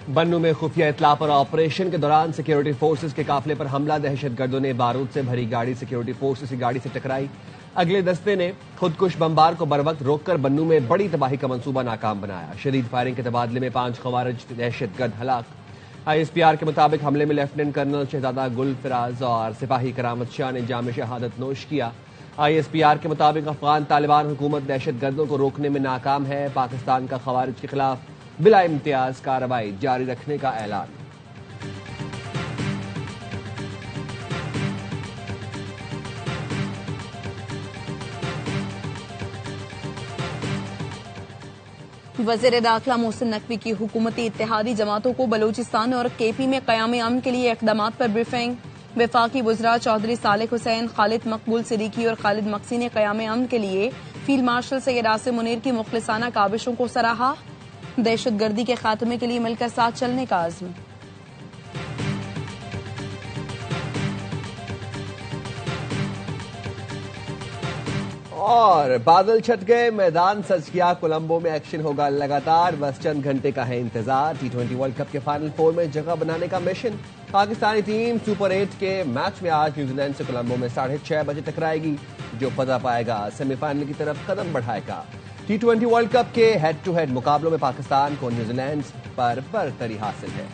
बन्नू में खुफिया इतला पर ऑपरेशन के दौरान सिक्योरिटी फोर्सेस के काफिले पर हमला। दहशतगर्दों ने बारूद से भरी गाड़ी सिक्योरिटी फोर्सेस की गाड़ी से टकराई। अगले दस्ते ने खुदकुश बमबार को बरवक्त रोककर बन्नू में बड़ी तबाही का मंसूबा नाकाम बनाया। शदीद फायरिंग के तबादले में 5 खवारिज दहशतगर्द हलाक। ISPR के मुताबिक हमले में लेफ्टिनेंट कर्नल शहजादा गुल फिराज और सिपाही करामत शाह ने जाम शहादत नोश किया। ISPR के मुताबिक अफगान तालिबान हुकूमत दहशतगर्दों को रोकने में नाकाम है। पाकिस्तान का खवारिज के खिलाफ बिला इम्तियाज कार्रवाई जारी रखने का ऐलान। वज़ीर दाखिला मोहसिन नकवी की हुकूमती इत्तेहादी जमातों को बलूचिस्तान और KP में क़याम अमन के लिए इक़दामात पर ब्रीफिंग। वफाकी वज़रा चौधरी सालिक हुसैन, खालिद मकबूल सिद्दीकी और खालिद मक्सी ने क़याम अमन के लिए फील्ड मार्शल सैयद आसिम मुनीर की मुखलिसाना काविशों को सराहा। दहशतगर्दी के खात्मे के लिए मिलकर साथ चलने का आज़्म। और बादल छट गए, मैदान सज गया। कोलंबो में एक्शन होगा लगातार, बस चंद घंटे का है इंतजार। T20 वर्ल्ड कप के फाइनल 4 में जगह बनाने का मिशन। पाकिस्तानी टीम सुपर 8 के मैच में आज न्यूजीलैंड से कोलंबो में 6:30 बजे टकराएगी। जो फतह पाएगा सेमीफाइनल की तरफ कदम बढ़ाएगा। T20 वर्ल्ड कप के हेड टू हेड मुकाबलों में पाकिस्तान को न्यूजीलैंड पर बरतरी हासिल है।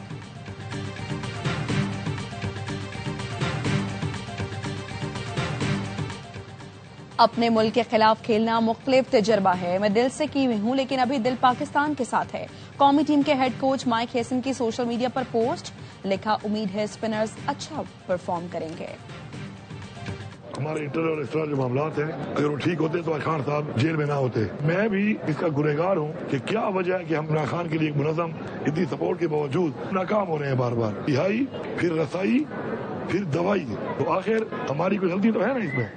अपने मुल्क के खिलाफ खेलना मुख्तलिफ तजर्बा है। मैं दिल से की हुई हूँ, लेकिन अभी दिल पाकिस्तान के साथ है। कौमी टीम के हेड कोच माइक हेसन की सोशल मीडिया पर पोस्ट। लिखा, उम्मीद है स्पिनर्स अच्छा परफॉर्म करेंगे। हमारे इंटर और एक्स्ट्रा जो मामला हैं, अगर वो ठीक होते तो खान साहब जेल में ना होते। मैं भी इसका गुनहगार हूँ कि क्या वजह है कि हम इमरान खान के लिए एक मुनज़्ज़म इतनी सपोर्ट के बावजूद नाकाम हो रहे हैं। बार बार रिहाई, फिर रसाई, फिर दवाई। तो आखिर हमारी कोई गलती तो है ना इसमें।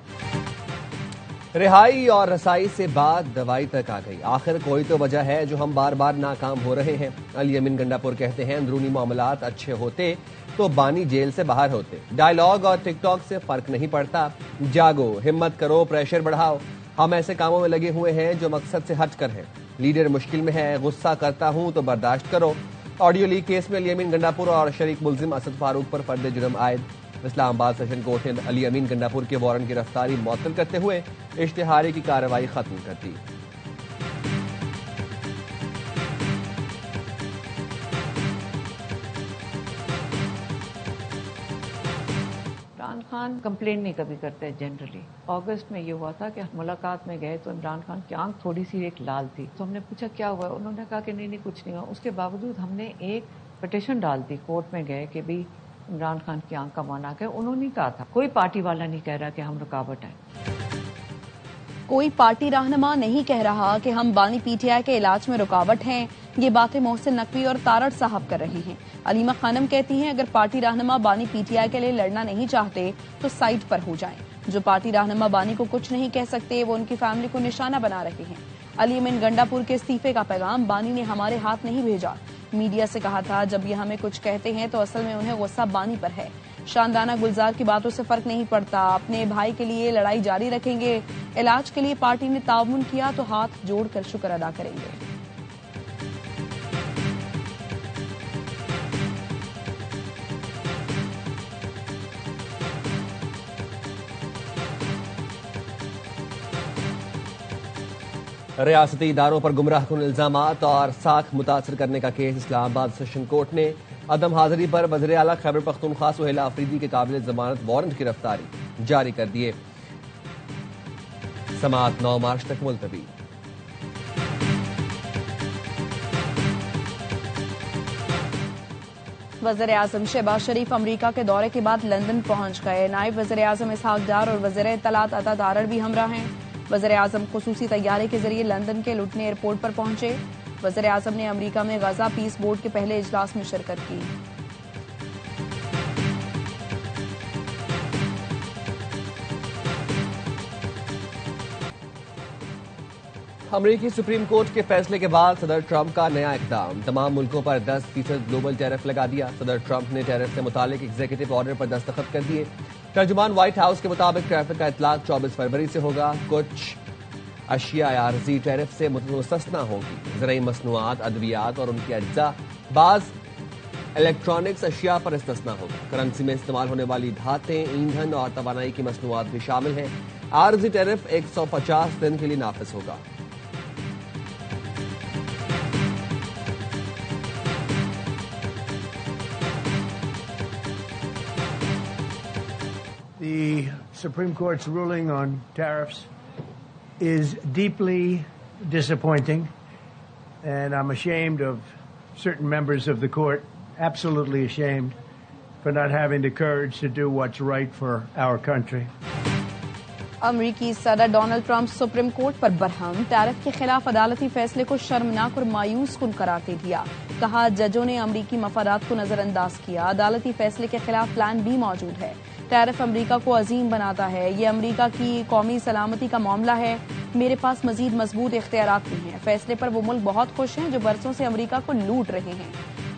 रिहाई और रसाई से बात दवाई तक आ गई। आखिर कोई तो वजह है जो हम बार बार नाकाम हो रहे हैं। अली अमीन गंडापुर कहते हैं, अंदरूनी मामलात अच्छे होते तो बानी जेल से बाहर होते। डायलॉग और टिकटॉक से फर्क नहीं पड़ता। जागो, हिम्मत करो, प्रेशर बढ़ाओ। हम ऐसे कामों में लगे हुए हैं जो मकसद से हट कर हैं। लीडर मुश्किल में है, गुस्सा करता हूं तो बर्दाश्त करो। ऑडियो लीक केस में अली अमीन गंडापुर और शरीक मुलजिम असद फारूक पर फर्द जुर्म आयद। इस्लामाबाद सेशन कोर्ट ने अली अमीन गंडापुर के वारंट गिरफ्तारी मुअत्तल करते हुए इश्तिहारी की कार्रवाई खत्म कर दी। इमरान खान कंप्लेन नहीं कभी करते जनरली। अगस्त में ये हुआ था कि मुलाकात में गए तो इमरान खान की आंख थोड़ी सी एक लाल थी, तो हमने पूछा क्या हुआ। उन्होंने कहा कि नहीं कुछ नहीं हुआ। उसके बावजूद हमने एक पिटीशन डाल दी, कोर्ट में गए कि भाई इमरान खान की आंख का माना है। उन्होंने कहा था कोई पार्टी वाला नहीं कह रहा कि हम रुकावट है। कोई पार्टी रहनुमा नहीं कह रहा कि हम बानी PTI के इलाज में रुकावट हैं। ये बातें मोहसिन नकवी और तारड़ साहब कर रहे हैं। अलीमा खानम कहती हैं, अगर पार्टी रहनुमा बानी PTI के लिए लड़ना नहीं चाहते तो साइड पर हो जाएं। जो पार्टी रहनुमा बानी को कुछ नहीं कह सकते वो उनकी फैमिली को निशाना बना रहे हैं। अली अमीन गंडापुर के इस्तीफे का पैगाम बानी ने हमारे हाथ नहीं भेजा। मीडिया से कहा था जब ये हमें कुछ कहते हैं तो असल में उन्हें गुस्सा बानी पर है। शानदाना गुलजार की बातों से फर्क नहीं पड़ता। अपने भाई के लिए लड़ाई जारी रखेंगे। इलाज के लिए पार्टी ने ताउन किया तो हाथ जोड़कर शुक्र अदा करेंगे। रियासती इदारों पर गुमराहकुन इल्जामात और साख मुतासर करने का केस। इस्लामाबाद सेशन कोर्ट ने अदम हाजिरी पर वज़ीर आला खैबर पख्तूनख्वा सुहेल आफरीदी के काबिल जमानत वारंट गिरफ्तारी जारी कर दिए। समाअत 9 मार्च तक मुलतवी। वज़ीर आज़म शहबाज शरीफ अमरीका के दौरे के बाद लंदन पहुंच गए। नायब वज़ीर आज़म इसहाक डार और वज़ीर इत्तलात अता तारड़ भी हमरा हैं। वज़ीर आज़म खुसूसी तैयारे के जरिए लंदन के लुटने एयरपोर्ट पर पहुंचे। वज़ीर आज़म ने अमरीका में गजा पीस बोर्ड के पहले इजलास में शिरकत की। अमरीकी सुप्रीम कोर्ट के फैसले के बाद सदर ट्रंप का नया इकदाम। तमाम मुल्कों पर 10% ग्लोबल टैरिफ लगा दिया। सदर ट्रंप ने टैरिफ से मुतालिक एग्जीक्यूटिव ऑर्डर पर दस्तखत कर दिए। तर्जुमान व्हाइट हाउस के मुताबिक टैरिफ का इतलाक 24 फरवरी से होगा। कुछ अशिया आरजी टैरिफ से मुस्तस्ना होगी। ज़रई मसनूआत, अद्वियात और उनकी अज्जा बाज इलेक्ट्रॉनिक्स अशिया पर इस्तिस्ना होगा। करेंसी में इस्तेमाल होने वाली धातें, ईंधन और तवानाई की मसनूआत भी शामिल हैं। आरजी टैरिफ 150 दिन के लिए नाफिज होगा। The Supreme Court's ruling on tariffs is deeply disappointing, and I'm ashamed of certain members of the court, absolutely ashamed, for not having the courage to do what's right for our country. अमरीकी सदर Donald Trump supreme court पर Barham, tariff के खिलाफ अदालती फैसले को शर्मनाक और मायूस कुन करार दे दिया। कहा जजों ने अमरीकी मफादात को नजरअंदाज किया। अदालती फैसले के खिलाफ प्लान बी मौजूद है। टैरिफ अमरीका को अजीम बनाता है। ये अमरीका की कौमी सलामती का मामला है। मेरे पास मजीद मजबूत इख्तियारात भी हैं। फैसले पर वो मुल्क बहुत खुश हैं जो बरसों से अमरीका को लूट रहे हैं।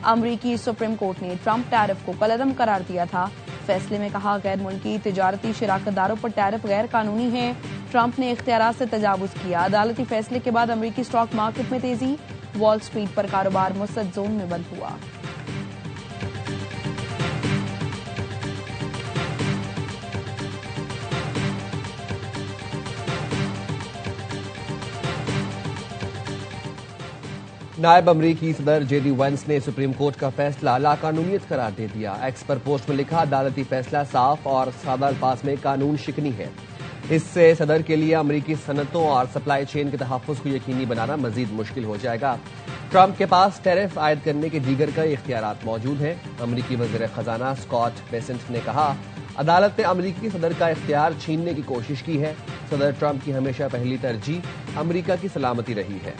अमरीकी सुप्रीम कोर्ट ने ट्रंप टैरिफ को कलअदम करार दिया था। फैसले में कहा गैर मुल्की तिजारती शिराकतदारों पर टैरिफ गैर कानूनी है। ट्रंप ने इख्तियारात से तजावुज किया। अदालती फैसले के बाद अमरीकी स्टॉक मार्केट में तेजी, वॉल स्ट्रीट पर कारोबार मुसद जोन में बंद हुआ। नायब अमरीकी सदर जेडी वेंस ने सुप्रीम कोर्ट का फैसला लाकानूनियत करार दे दिया। एक्स पर पोस्ट में लिखा, अदालती फैसला साफ और सादा अल्फाज में कानून शिकनी है। इससे सदर के लिए अमरीकी सनतों और सप्लाई चेन के तहफ़्फ़ुज़ को यकीनी बनाना मजीद मुश्किल हो जाएगा। ट्रंप के पास टैरिफ आयद करने के दीगर कई इख्तियारात मौजूद हैं। अमरीकी वज़ीर खजाना स्कॉट बेसेंट ने कहा, अदालत ने अमरीकी सदर का इख्तियार छीनने की कोशिश की है। सदर ट्रंप की हमेशा पहली तरजीह अमरीका की सलामती रही है।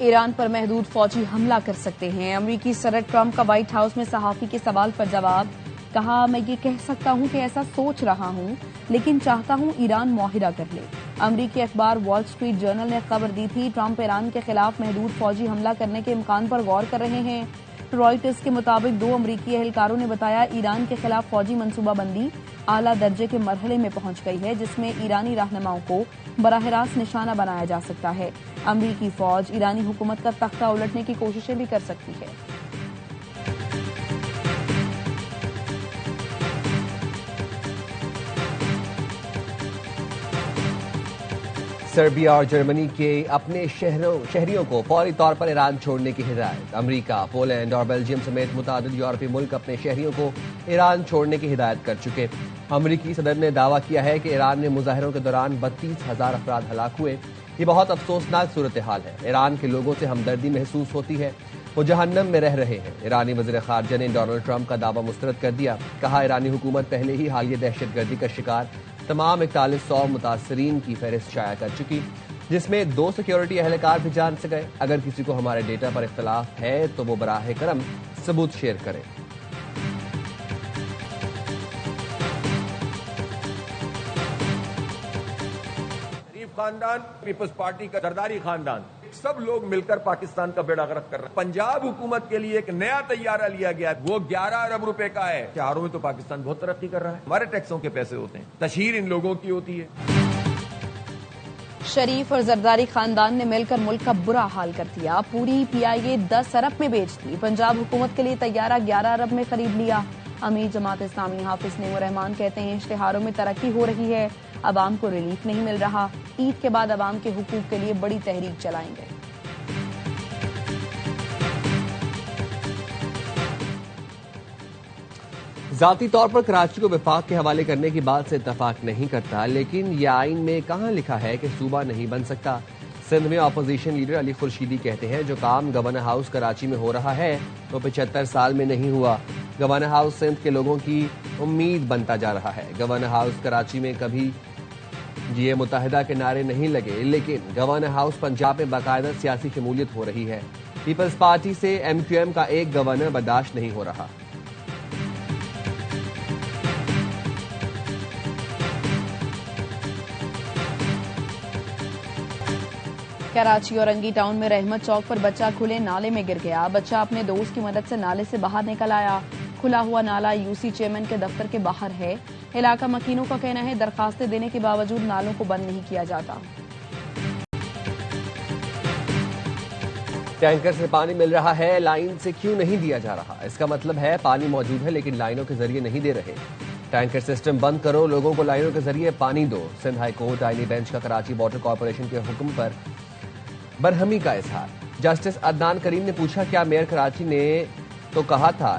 ईरान पर महदूद फौजी हमला कर सकते हैं। अमरीकी सदर ट्रंप का व्हाइट हाउस में सहाफी के सवाल पर जवाब। कहा, मैं ये कह सकता हूं कि ऐसा सोच रहा हूं, लेकिन चाहता हूं ईरान मुआहिदा कर ले। अमरीकी अखबार वॉल स्ट्रीट जर्नल ने खबर दी थी, ट्रंप ईरान के खिलाफ महदूद फौजी हमला करने के इम्कान पर गौर कर रहे हैं। रॉयटर्स के मुताबिक 2 अमरीकी एहलकारों ने बताया, ईरान के खिलाफ फौजी मनसूबाबंदी आला दर्जे के मरहले में पहुंच गई है, जिसमें ईरानी रहनुमाओं को बराह रास्त निशाना बनाया जा सकता है। अमरीकी फौज ईरानी हुकूमत का तख्ता उलटने की कोशिशें भी कर सकती है। सर्बिया और जर्मनी के अपने शहरियों को फौरी तौर पर ईरान छोड़ने की हिदायत। अमरीका, पोलैंड और बेल्जियम समेत मुतादिद यूरोपीय मुल्क अपने शहरियों को ईरान छोड़ने की हिदायत कर चुके। अमरीकी सदर ने दावा किया है कि ईरान में मुजाहरों के दौरान 32,000 अफराद हलाक हुए। ये बहुत अफसोसनाक सूरत हाल है। ईरान के लोगों से हमदर्दी महसूस होती है। वो जहन्नम में रह रहे हैं। ईरानी वज़ीर ख़ारजा ने डोनाल्ड ट्रंप का दावा मुस्तरद कर दिया। कहा, ईरानी हुकूमत पहले ही हालिया दहशतगर्दी का शिकार तमाम 4100 मुतासरीन की फहरिस्त शाया कर चुकी, जिसमें 2 सिक्योरिटी एहलकार भी जान से गए। अगर किसी को हमारे डेटा पर इख्तलाफ है तो वो बराह करम सबूत शेयर करें। खानदान, पीपल्स पार्टी का जरदारी खानदान, सब लोग मिलकर पाकिस्तान का बेड़ा गर्क कर रहे हैं। पंजाब हुकूमत के लिए एक नया तैयारा लिया गया, वो 11 अरब रुपए का है। चारों में तो पाकिस्तान बहुत तरक्की कर रहा है। हमारे टैक्सों के पैसे होते हैं, तशहीर इन लोगों की होती है। शरीफ और जरदारी खानदान ने मिलकर मुल्क का बुरा हाल कर दिया। पूरी PIA 10 अरब में बेच दी। पंजाब हुकूमत के लिए तैयारा 11 अरब में खरीद लिया। अमीर जमात इस्लामी हाफिज नेमो रहमान कहते हैं, इश्तिहारों में तरक्की हो रही है, अवाम को रिलीफ नहीं मिल रहा। ईद के बाद अवाम के हुकूक के लिए बड़ी तहरीक चलाएंगे। जाती तौर पर कराची को विफाक के हवाले करने की बात से इत्तफाक नहीं करता, लेकिन यह आइन में कहां लिखा है कि सूबा नहीं बन सकता। सिंध में अपोजिशन लीडर अली खुर्शीदी कहते हैं, जो काम गवर्नर हाउस कराची में हो रहा है वो 75 साल में नहीं हुआ। गवर्नर हाउस सिंध के लोगों की उम्मीद बनता जा रहा है। गवर्नर हाउस कराची में कभी ये मुत्तहिदा के नारे नहीं लगे, लेकिन गवर्नर हाउस पंजाब में बाकायदा सियासी शमूलियत हो रही है। पीपल्स पार्टी से MQM का एक गवर्नर बर्दाश्त नहीं हो रहा। कराची और रंगी टाउन में रहमत चौक पर बच्चा खुले नाले में गिर गया। बच्चा अपने दोस्त की मदद से नाले से बाहर निकल आया। खुला हुआ नाला यूसी चेयरमैन के दफ्तर के बाहर है। इलाका मकीनों का कहना है दरखास्तें देने के बावजूद नालों को बंद नहीं किया जाता। टैंकर से पानी मिल रहा है, लाइन से क्यों नहीं दिया जा रहा? इसका मतलब है पानी मौजूद है लेकिन लाइनों के जरिए नहीं दे रहे। टैंकर सिस्टम बंद करो, लोगों को लाइनों के जरिए पानी दो। सिंध हाई कोर्ट आईनी बेंच का कराची वाटर कॉर्पोरेशन के हुक्म पर बरहमी का इजहार। जस्टिस अदनान करीम ने पूछा, क्या मेयर कराची ने तो कहा था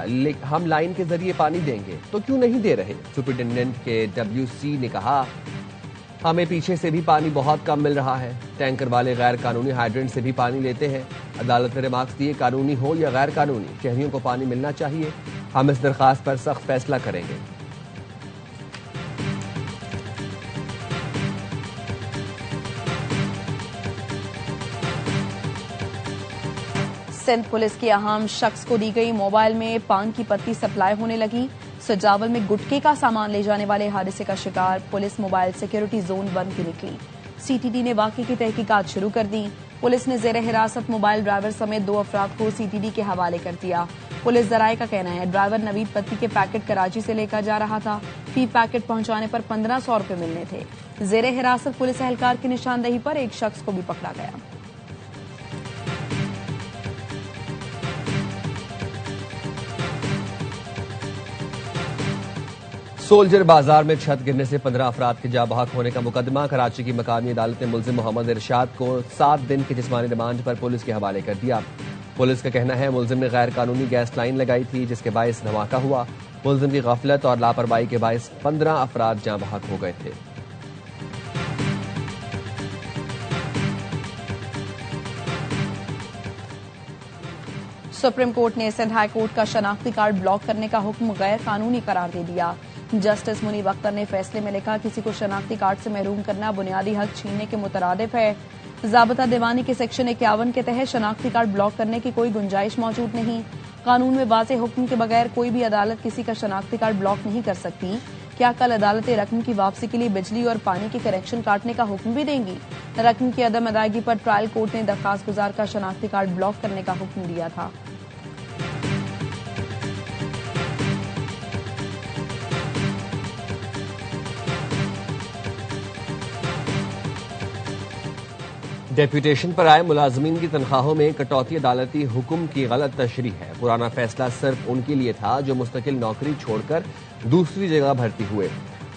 हम लाइन के जरिए पानी देंगे, तो क्यों नहीं दे रहे? सुपरिटेंडेंट के WC ने कहा, हमें पीछे से भी पानी बहुत कम मिल रहा है। टैंकर वाले गैर कानूनी हाइड्रेंट से भी पानी लेते हैं। अदालत ने रिमार्क्स दिए, कानूनी हो या गैर कानूनी, शहरियों को पानी मिलना चाहिए। हम इस दरखास्त पर सख्त फैसला करेंगे। सिंध पुलिस की अहम शख्स को दी गई मोबाइल में पान की पत्ती सप्लाई होने लगी। सजावल में गुटके का सामान ले जाने वाले हादसे का शिकार पुलिस मोबाइल सिक्योरिटी जोन बन के निकली। CTD ने वाकये की तहकीकात शुरू कर दी। पुलिस ने जेर हिरासत मोबाइल ड्राइवर समेत 2 अफराद को CTD के हवाले कर दिया। पुलिस जराये का कहना है ड्राइवर नवीद पत्ती के पैकेट कराची से लेकर जा रहा था। फी पैकेट पहुंचाने पर 1500 रुपए मिलने थे। जेर हिरासत पुलिस एहलकार की निशानदेही पर एक शख्स को भी पकड़ा गया। सोल्जर बाजार में छत गिरने से 15 अफराद के जाबहक होने का मुकदमा। कराची की मकामी अदालत ने मुलजिम मोहम्मद इरशाद को 7 दिन की जिस्मानी रिमांड पर पुलिस के हवाले कर दिया। पुलिस का कहना है मुलजिम ने गैर कानूनी गैस लाइन लगाई थी जिसके बायस धमाका हुआ। मुलजिम की गफलत और लापरवाही के बायस 15 अफराद जाबहक हो गए थे। सुप्रीम कोर्ट ने सिंध हाई कोर्ट का शनाख्ती कार्ड ब्लॉक करने का हुक्म गैर कानूनी करार दे दिया। जस्टिस मुनीब अख्तर ने फैसले में लिखा, किसी को शनाख्ती कार्ड से महरूम करना बुनियादी हक छीनने के मुतरादिफ है। ज़ाब्ता दीवानी के सेक्शन 51 के तहत शनाख्ती कार्ड ब्लॉक करने की कोई गुंजाइश मौजूद नहीं। कानून में वाज़ेह हुक्म के बगैर कोई भी अदालत किसी का शनाख्ती कार्ड ब्लॉक नहीं कर सकती। क्या कल अदालतें रकम की वापसी के लिए बिजली और पानी के कनेक्शन काटने का हुक्म भी देंगी? रकम की अदम अदायगी पर ट्रायल कोर्ट ने दरखास्त गुजार का शनाख्ती कार्ड ब्लॉक करने का हुक्म दिया था। डेप्यूटेशन पर आए मुलाजमीन की तनख्वाहों में कटौती अदालती हुक्म की गलत तशरीह है। पुराना फैसला सिर्फ उनके लिए था जो मुस्तकिल नौकरी छोड़कर दूसरी जगह भर्ती हुए।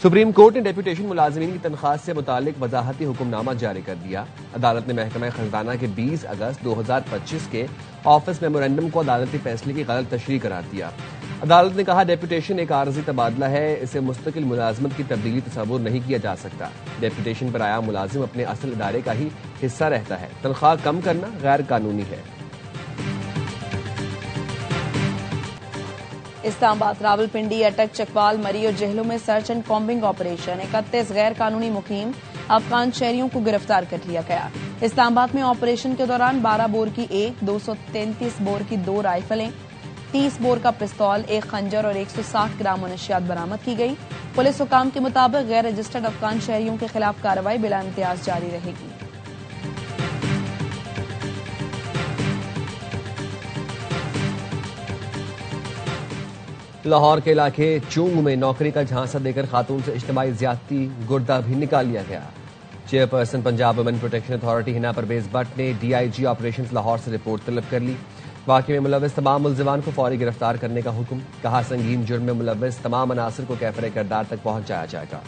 सुप्रीम कोर्ट ने डेप्यूटेशन मुलाजमीन की तनख्वाह से मुतालिक वजाहती हुक्मनामा जारी कर दिया। अदालत ने महकमा खजाना के 20 अगस्त 2025 के ऑफिस मेमोरेंडम को अदालती फैसले की गलत तशरीह करार दिया। अदालत ने कहा, डेप्यूटेशन एक आर्जी तबादला है, इसे मुस्तकिल मुलाजमत की तब्दीली तस्वुर नहीं किया जा सकता। डेप्यूटेशन पर आया मुलाजिम अपने असल इदारे का ही हिस्सा रहता है। तनख्वाह कम करना गैर कानूनी है। इस्लामाबाद, रावलपिंडी, अटक, चकवाल, मरी और जेहलों में सर्च एंड कॉम्बिंग ऑपरेशन। 31 गैर कानूनी मुकीम अफगान शहरियों को गिरफ्तार कर लिया गया। इस्लामाबाद में ऑपरेशन के दौरान 12 बोर की 233 बोर की 2 राइफलें, 30 बोर का पिस्तौल, 1 खंजर और 160 ग्राम मुनशियात बरामद की गई। पुलिस हुकाम के मुताबिक गैर रजिस्टर्ड अफगान शहरियों के खिलाफ कार्रवाई बिला इम्तियाज जारी रहेगी। लाहौर के इलाके चूंग में नौकरी का झांसा देकर खातून से इज्तिमाई ज्यादती, गुर्दा भी निकाल लिया गया। Chairperson Punjab women protection authority Hina Parvez Bhatt ने DIG ऑपरेशन लाहौर से रिपोर्ट तलब कर ली। वाकये में मुलव्विस तमाम मुल्जिमान को फौरी गिरफ्तार करने का हुक्म। कहा, संगीन जुर्म में मुलव्विस तमाम अनासर को कैफरे किरदार तक पहुंचाया जाएगा।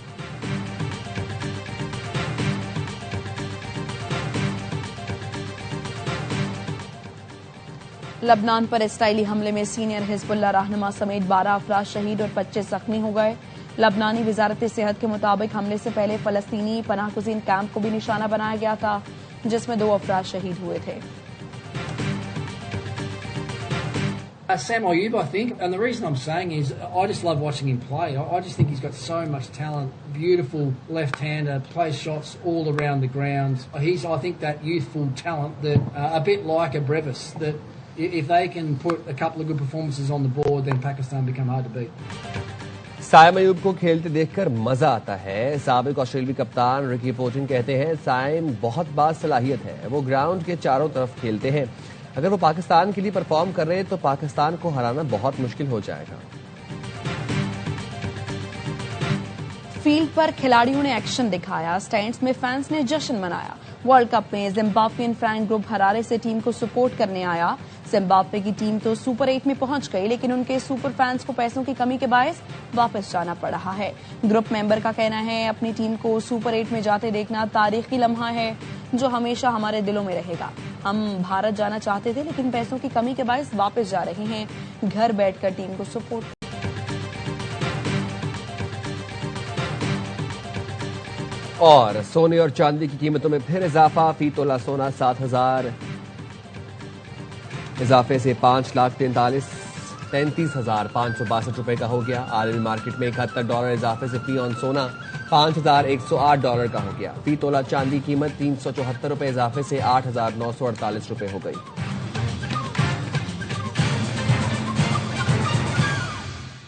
लबनान पर इसराइली हमले में सीनियर हिजबुल्लाह रहनुमा समेत 12 अफराद शहीद और 25 जख्मी हो गए। लबनानी वजारत सेहत के मुताबिक हमले से पहले फलस्तीनी पनाहगुज़ीन कैंप को भी निशाना बनाया गया था जिसमें 2 अफराद शहीद हुए थे। Sam Ayoub, I think, and the reason I'm saying is I just love watching him play. I just think he's got so much talent. Beautiful left-hander, plays shots all around the ground. He's, I think, that youthful talent that a bit like a Brevis, that if they can put a couple of good performances on the board, then Pakistan become hard to beat. Saim Ayub को खेलते देखकर मजा आता है। साबिक ऑस्ट्रेलियाई कप्तान Ricky Ponting कहते हैं, साइम बहुत बासलाहियत है, वो ग्राउंड के चारों तरफ खेलते हैं। अगर वो पाकिस्तान के लिए परफॉर्म कर रहे हैं तो पाकिस्तान को हराना बहुत मुश्किल हो जाएगा। फील्ड पर खिलाड़ियों ने एक्शन दिखाया, स्टैंड्स में फैंस ने जश्न मनाया। वर्ल्ड कप में जिम्बाब्वेन फैन ग्रुप हरारे से टीम को सपोर्ट करने आया। जिम्बाब्वे की टीम तो सुपर 8 में पहुंच गई, लेकिन उनके सुपर फैंस को पैसों की कमी के बायस वापस जाना पड़ रहा है। ग्रुप मेंबर का कहना है, अपनी टीम को सुपर 8 में जाते देखना तारीखी लम्हा है जो हमेशा हमारे दिलों में रहेगा। हम भारत जाना चाहते थे, लेकिन पैसों की कमी के बायस वापस जा रहे हैं। घर बैठकर टीम को सपोर्ट। और सोने और चांदी की कीमतों में फिर इजाफा। फी तोला सोना 7,000 इजाफे से 5,33,562 रुपए का हो गया। आलमी मार्केट में $71 इजाफे से फी ऑन सोना $5,108 का हो गया। फी तोला चांदी कीमत $374 इजाफे से 8,948 रुपए हो गई।